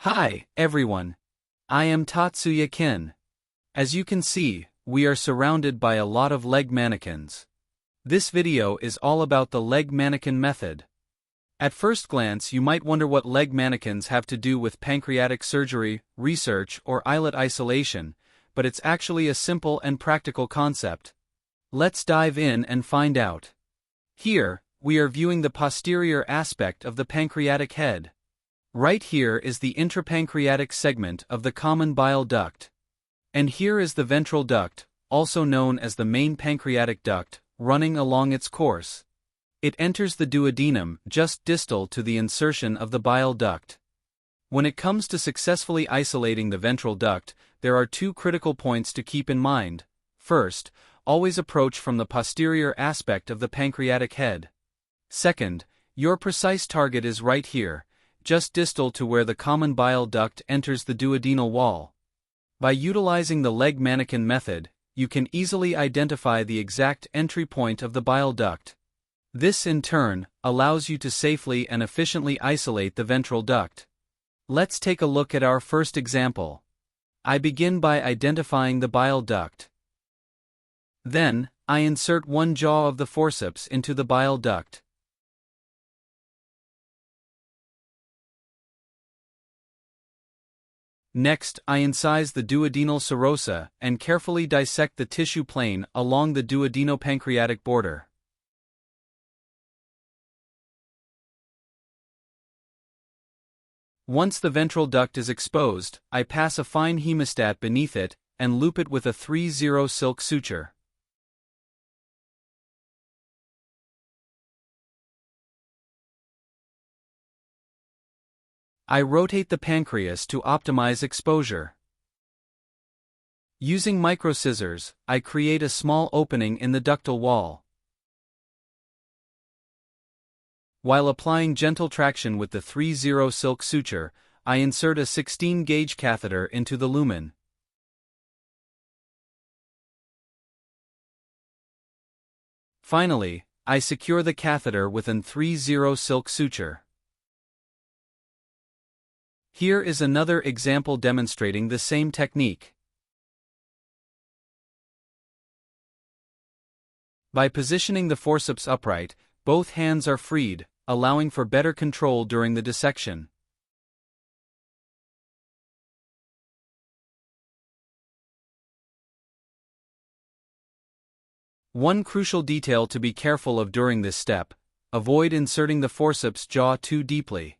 Hi, everyone. I am Tatsuya Kin. As you can see, we are surrounded by a lot of leg mannequins. This video is all about the leg mannequin method. At first glance, you might wonder what leg mannequins have to do with pancreatic surgery, research, or islet isolation, but it's actually a simple and practical concept. Let's dive in and find out. Here, we are viewing the posterior aspect of the pancreatic head. Right here is the intrapancreatic segment of the common bile duct. And here is the ventral duct, also known as the main pancreatic duct, running along its course. It enters the duodenum just distal to the insertion of the bile duct. When it comes to successfully isolating the ventral duct, there are two critical points to keep in mind. First, always approach from the posterior aspect of the pancreatic head. Second, your precise target is right here, just distal to where the common bile duct enters the duodenal wall. By utilizing the leg mannequin method, you can easily identify the exact entry point of the bile duct. This in turn allows you to safely and efficiently isolate the ventral duct. Let's take a look at our first example. I begin by identifying the bile duct. Then, I insert one jaw of the forceps into the bile duct. Next, I incise the duodenal serosa and carefully dissect the tissue plane along the duodenopancreatic border. Once the ventral duct is exposed, I pass a fine hemostat beneath it and loop it with a 3/0 silk suture. I rotate the pancreas to optimize exposure. Using microscissors, I create a small opening in the ductal wall. While applying gentle traction with the 3/0 silk suture, I insert a 16-gauge catheter into the lumen. Finally, I secure the catheter with an 3/0 silk suture. Here is another example demonstrating the same technique. By positioning the forceps upright, both hands are freed, allowing for better control during the dissection. One crucial detail to be careful of during this step: avoid inserting the forceps jaw too deeply.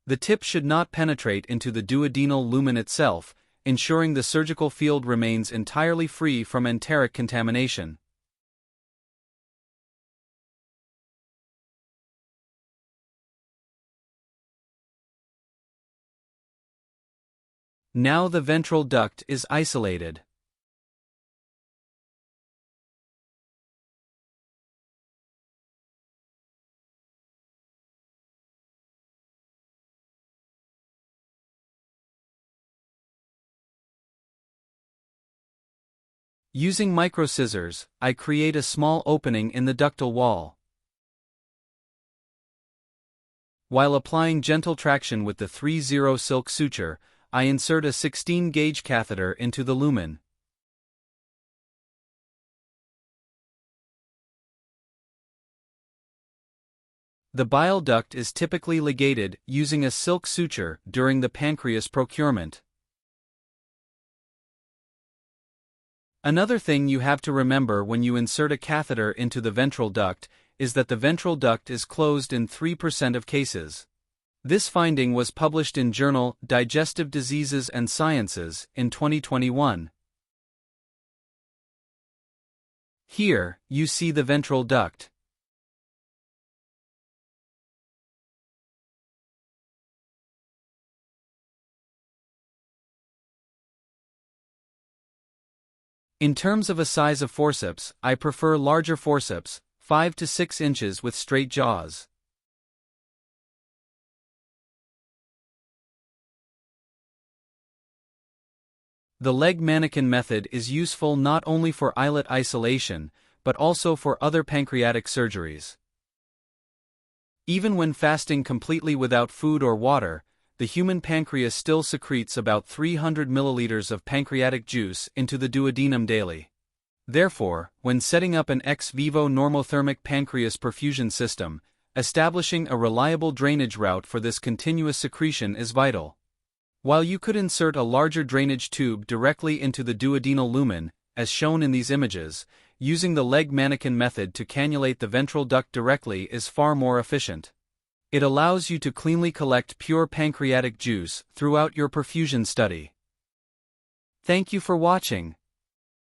The tip should not penetrate into the duodenal lumen itself, ensuring the surgical field remains entirely free from enteric contamination. Now the ventral duct is isolated. Using microscissors, I create a small opening in the ductal wall. While applying gentle traction with the 3/0 silk suture, I insert a 16-gauge catheter into the lumen. The bile duct is typically ligated using a silk suture during the pancreas procurement. Another thing you have to remember when you insert a catheter into the ventral duct is that the ventral duct is closed in 3% of cases. This finding was published in journal Digestive Diseases and Sciences in 2021. Here, you see the ventral duct. In terms of a size of forceps, I prefer larger forceps, 5 to 6 inches with straight jaws. The leg mannequin method is useful not only for islet isolation, but also for other pancreatic surgeries. Even when fasting completely without food or water, the human pancreas still secretes about 300 milliliters of pancreatic juice into the duodenum daily. Therefore, when setting up an ex-vivo normothermic pancreas perfusion system, establishing a reliable drainage route for this continuous secretion is vital. While you could insert a larger drainage tube directly into the duodenal lumen, as shown in these images, using the leg mannequin method to cannulate the ventral duct directly is far more efficient. It allows you to cleanly collect pure pancreatic juice throughout your perfusion study. Thank you for watching.